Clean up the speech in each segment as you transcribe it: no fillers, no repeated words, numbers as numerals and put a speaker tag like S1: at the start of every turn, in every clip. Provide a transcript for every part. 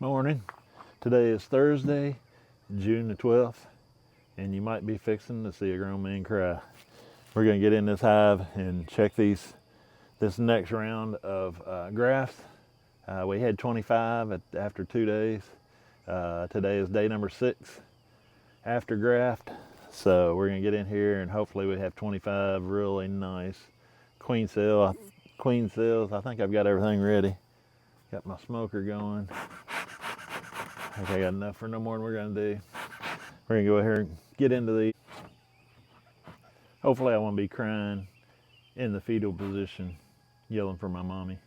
S1: Morning. Today is Thursday, June the 12th, and you might be fixing to see a grown man cry. We're going to get in this hive and check this next round of grafts. We had 25 after 2 days. Today is day number 6 after graft. So we're going to get in here and hopefully we have 25 really nice queen cells. I think I've got everything ready. Got my smoker going. I think I got enough for no more than we're going to do. We're going to go ahead and get into these. Hopefully I won't be crying in the fetal position, yelling for my mommy.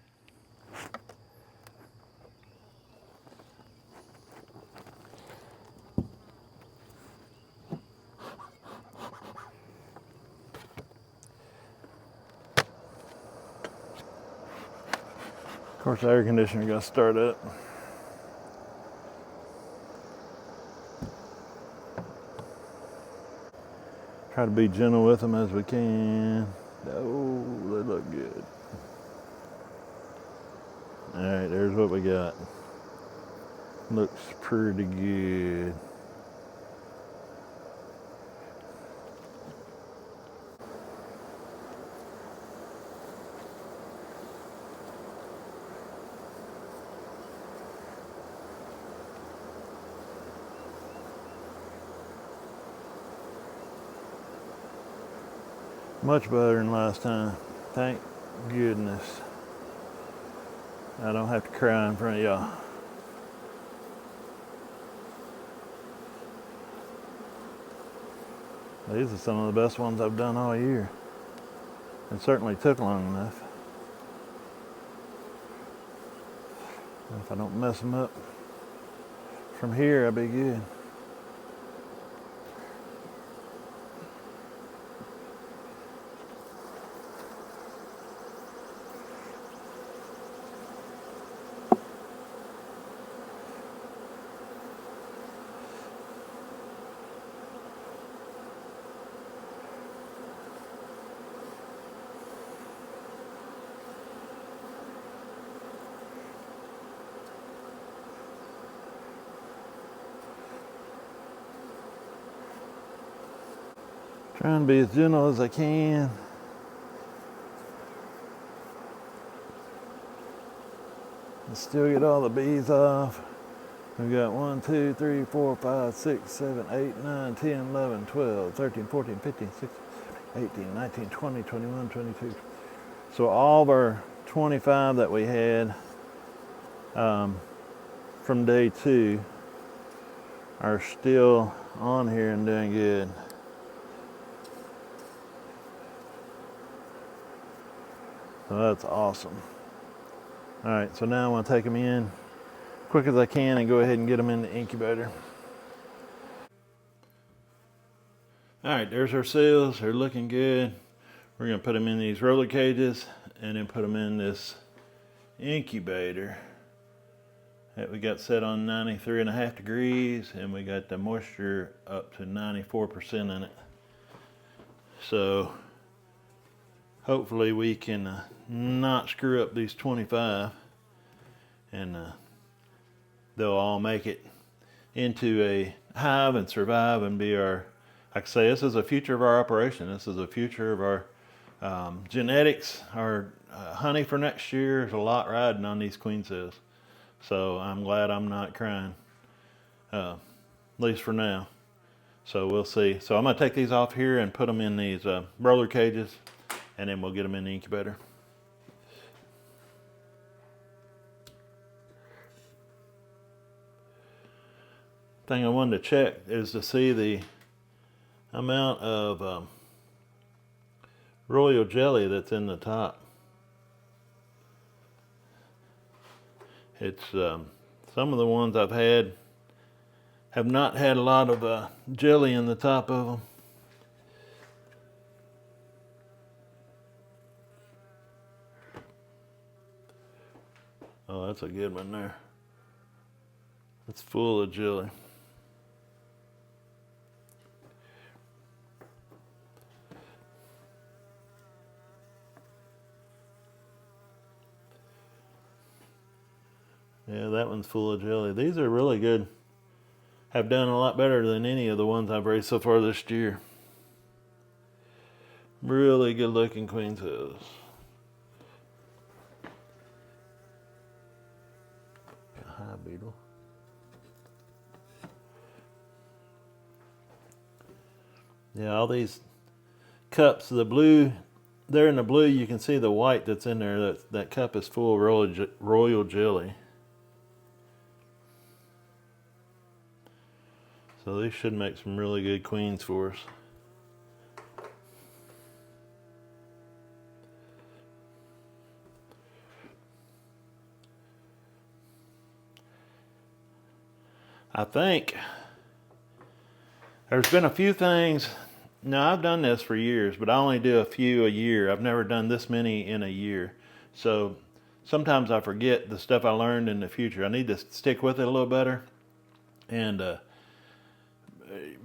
S1: Of course, the air conditioner got to start up. Try to be gentle with them as we can. Oh, they look good. All right, there's what we got. Looks pretty good. Much better than last time. Thank goodness. I don't have to cry in front of y'all. These are some of the best ones I've done all year. It certainly took long enough. If I don't mess them up from here, I'll be good. Trying to be as gentle as I can. And still get all the bees off. We've got 1, 2, 3, 4, 5, 6, 7, 8, 9, 10, 11, 12, 13, 14, 15, 16, 18, 19, 20, 21, 22. So all of our 25 that we had from day 2 are still on here and doing good. So that's awesome. All right, so now I want to take them in quick as I can and go ahead and get them in the incubator. All right, there's our cells. They're looking good. We're going to put them in these roller cages and then put them in this incubator that we got set on 93.5 degrees, and we got the moisture up to 94% in it. So hopefully we can not screw up these 25, and they'll all make it into a hive and survive and be our, like I say, this is the future of our operation. This is the future of our genetics, our honey for next year. There's a lot riding on these queen cells. So I'm glad I'm not crying, at least for now. So we'll see. So I'm gonna take these off here and put them in these roller cages, and then we'll get them in the incubator. Thing I wanted to check is to see the amount of royal jelly that's in the top. It's some of the ones I've had have not had a lot of jelly in the top of them. Oh, that's a good one there. It's full of jelly. Yeah, that one's full of jelly. These are really good. Have done a lot better than any of the ones I've raised so far this year. Really good looking queen cells. A high beetle. Yeah, all these cups, the blue, there in the blue you can see the white that's in there. That cup is full of royal jelly. So these should make some really good queens for us. I think there's been a few things. Now, I've done this for years, but I only do a few a year. I've never done this many in a year. So sometimes I forget the stuff I learned in the future. I need to stick with it a little better and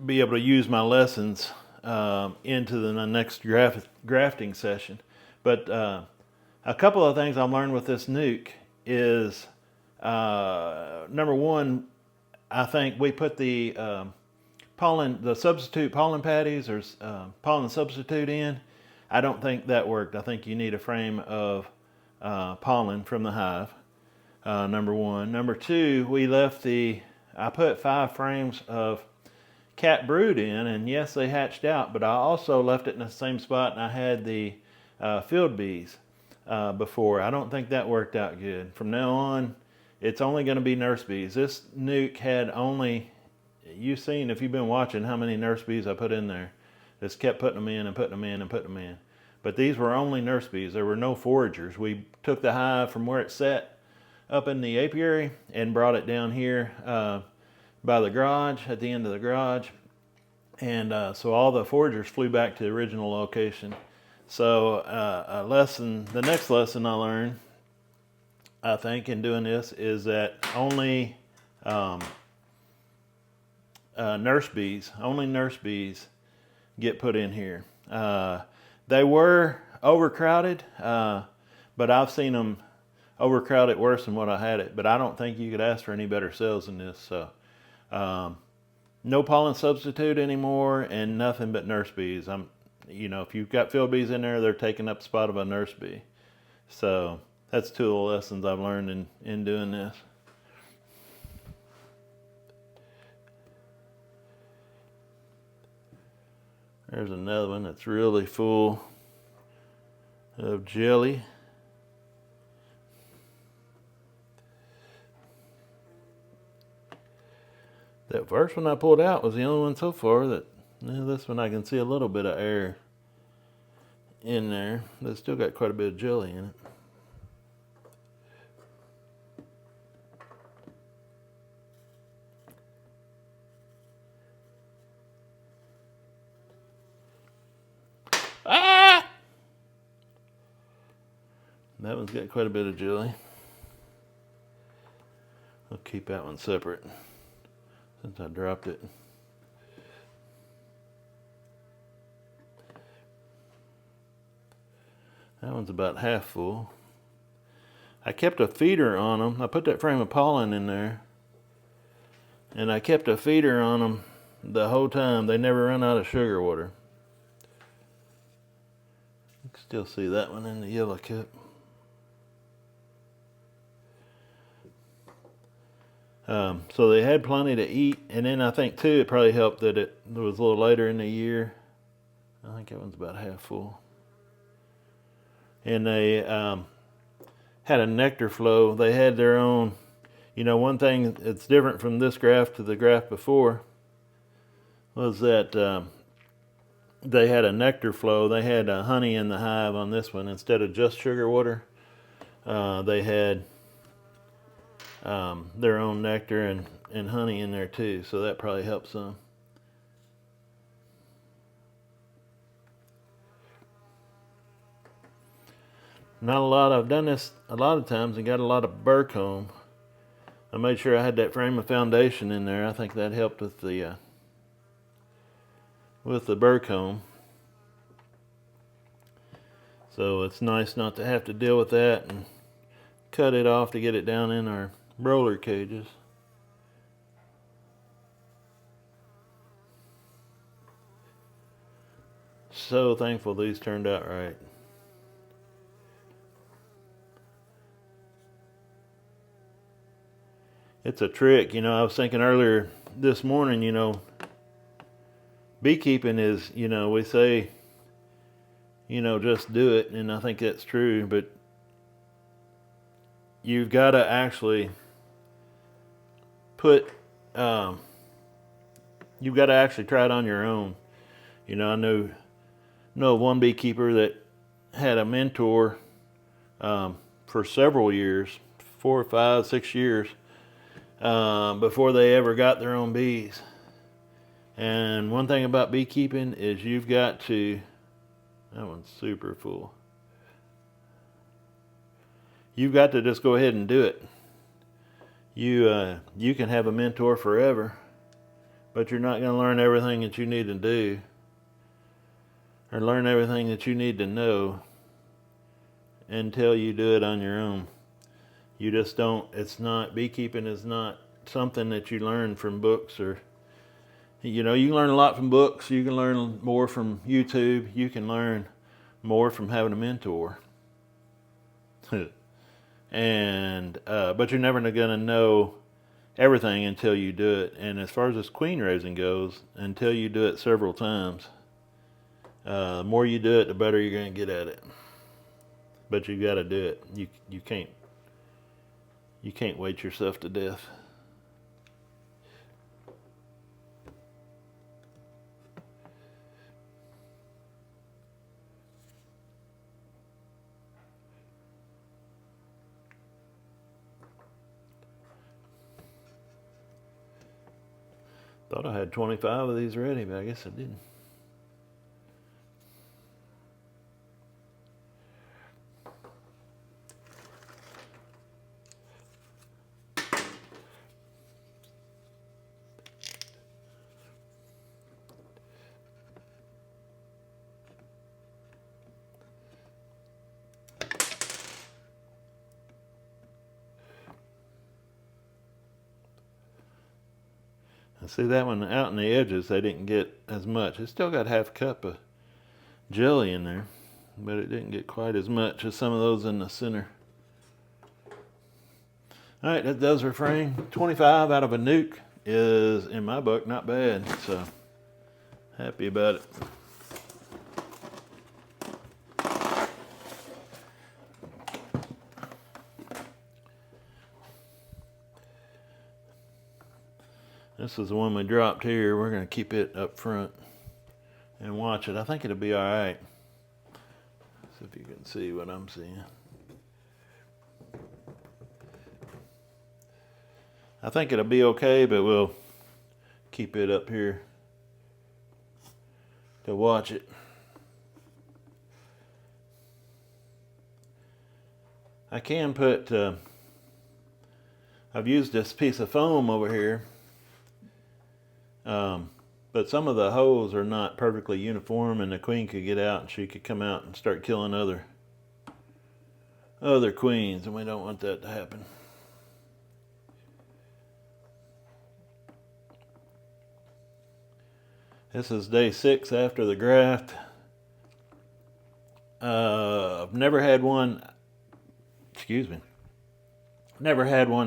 S1: be able to use my lessons into the next grafting session. But a couple of things I've learned with this nuke is, number one, I think we put the substitute pollen patties or pollen substitute in. I don't think that worked. I think you need a frame of pollen from the hive, number one. Number two, I put 5 frames of cat brood in, and yes, they hatched out, but I also left it in the same spot, and I had the field bees before. I don't think that worked out good. From now on, it's only going to be nurse bees. This nuke had only, you've seen if you've been watching how many nurse bees I put in there. Just kept putting them in and putting them in and putting them in. But these were only nurse bees. There were no foragers. We took the hive from where it sat up in the apiary and brought it down here by the garage, at the end of the garage. And so all the foragers flew back to the original location. So the next lesson I learned, I think, in doing this is that only nurse bees get put in here. They were overcrowded, but I've seen them overcrowded worse than what I had it. But I don't think you could ask for any better cells than this. So no pollen substitute anymore, and nothing but nurse bees. If you've got field bees in there, they're taking up the spot of a nurse bee. So that's 2 of the lessons I've learned in doing this. There's another one that's really full of jelly. That first one I pulled out was the only one so far that, this one I can see a little bit of air in there. But it's still got quite a bit of jelly in it. Ah! That one's got quite a bit of jelly. I'll keep that one separate since I dropped it. That one's about half full. I kept a feeder on them. I put that frame of pollen in there, and I kept a feeder on them the whole time. They never run out of sugar water. You can still see that one in the yellow cup. So they had plenty to eat, and then I think too it probably helped that it was a little later in the year. I think that one's about half full. And they had a nectar flow. They had their own, one thing that's different from this graft to the graft before was that they had a nectar flow. They had honey in the hive on this one instead of just sugar water. They had their own nectar and honey in there too, so that probably helps some. Not a lot. I've done this a lot of times and got a lot of burr comb. I made sure I had that frame of foundation in there. I think that helped with the burr comb. So it's nice not to have to deal with that and cut it off to get it down in our roller cages. So thankful these turned out right. It's a trick, I was thinking earlier this morning, beekeeping is, we say, just do it, and I think that's true, but you've got to actually you've got to actually try it on your own. I know one beekeeper that had a mentor for several years, 4, 5, 6 years, before they ever got their own bees. And one thing about beekeeping is you've got to, that one's super full. You've got to just go ahead and do it. You can have a mentor forever, but you're not going to learn everything that you need to do or learn everything that you need to know until you do it on your own. You just don't, beekeeping is not something that you learn from books or, you can learn a lot from books, you can learn more from YouTube, you can learn more from having a mentor. And but you're never going to know everything until you do it. And as far as this queen raising goes, until you do it several times, the more you do it, the better you're going to get at it. But you got to do it. You can't wait yourself to death. Thought I had 25 of these ready, but I guess I didn't. See that one out in the edges, they didn't get as much. It still got half a cup of jelly in there, but it didn't get quite as much as some of those in the center. All right, that does our frame. 25 out of a nuke is, in my book, not bad. So happy about it. This is the one we dropped here. We're going to keep it up front and watch it. I think it'll be all right. See if you can see what I'm seeing. I think it'll be okay, but we'll keep it up here to watch it. I can put, I've used this piece of foam over here. But some of the holes are not perfectly uniform, and the queen could get out and she could come out and start killing other queens, and we don't want that to happen. This is day 6 after the graft. I've never had one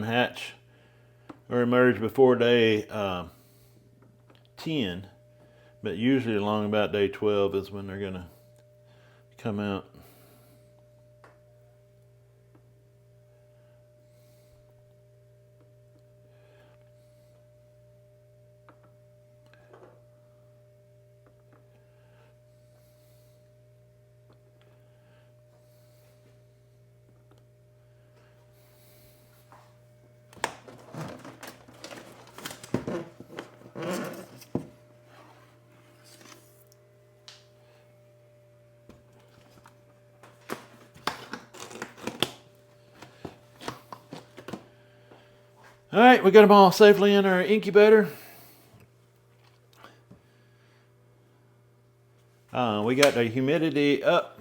S1: hatch or emerge before day 10, but usually along about day 12 is when they're going to come out. All right, we got them all safely in our incubator. We got the humidity up,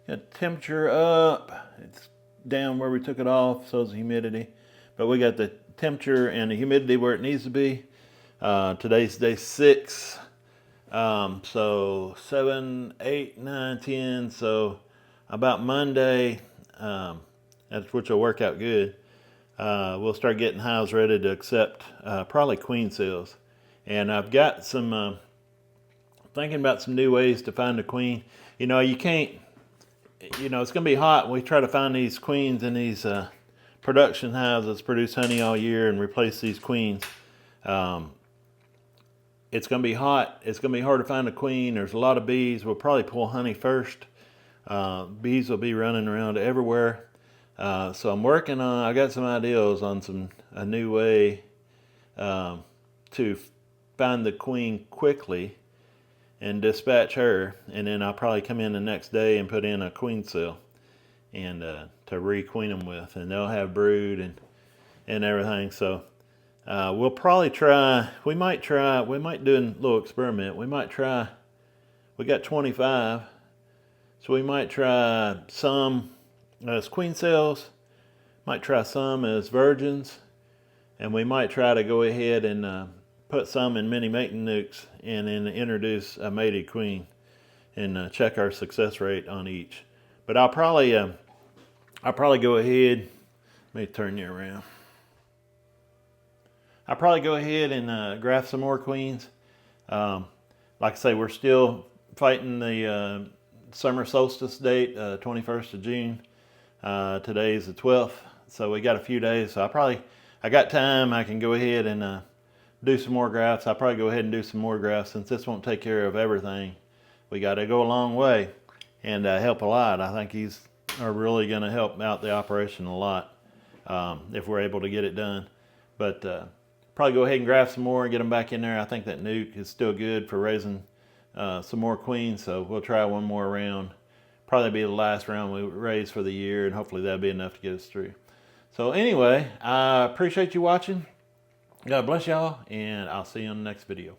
S1: got the temperature up. It's down where we took it off, so is the humidity. but we got the temperature and the humidity where it needs to be. Today's day 6. So 7, 8, 9, 10. So about Monday, which will work out good. We'll start getting hives ready to accept probably queen cells. And I've got some thinking about some new ways to find a queen. You can't. It's going to be hot. We try to find these queens in these production hives that produce honey all year and replace these queens. It's going to be hot. It's going to be hard to find a queen. There's a lot of bees. We'll probably pull honey first. Bees will be running around everywhere. So I'm working on, I got some ideas on a new way to find the queen quickly and dispatch her, and then I'll probably come in the next day and put in a queen cell and to re-queen them with, and they'll have brood and everything. So we'll probably try, we might do a little experiment. We got 25, so we might try some as queen cells, might try some as virgins, and we might try to go ahead and put some in mini mating nukes and then introduce a mated queen and check our success rate on each. But I'll probably go ahead, let me turn you around. I'll probably go ahead and graft some more queens. Like I say, we're still fighting the summer solstice date, 21st of June. Today is the 12th, so we got a few days. So I got time. I can go ahead and do some more grafts. I'll probably go ahead and do some more grafts since this won't take care of everything. We got to go a long way and help a lot. I think these are really going to help out the operation a lot if we're able to get it done. But probably go ahead and graft some more and get them back in there. I think that nuke is still good for raising some more queens, so we'll try one more round. Probably be the last round we raise for the year, and hopefully that'll be enough to get us through. So anyway, I appreciate you watching. God bless y'all, and I'll see you on the next video.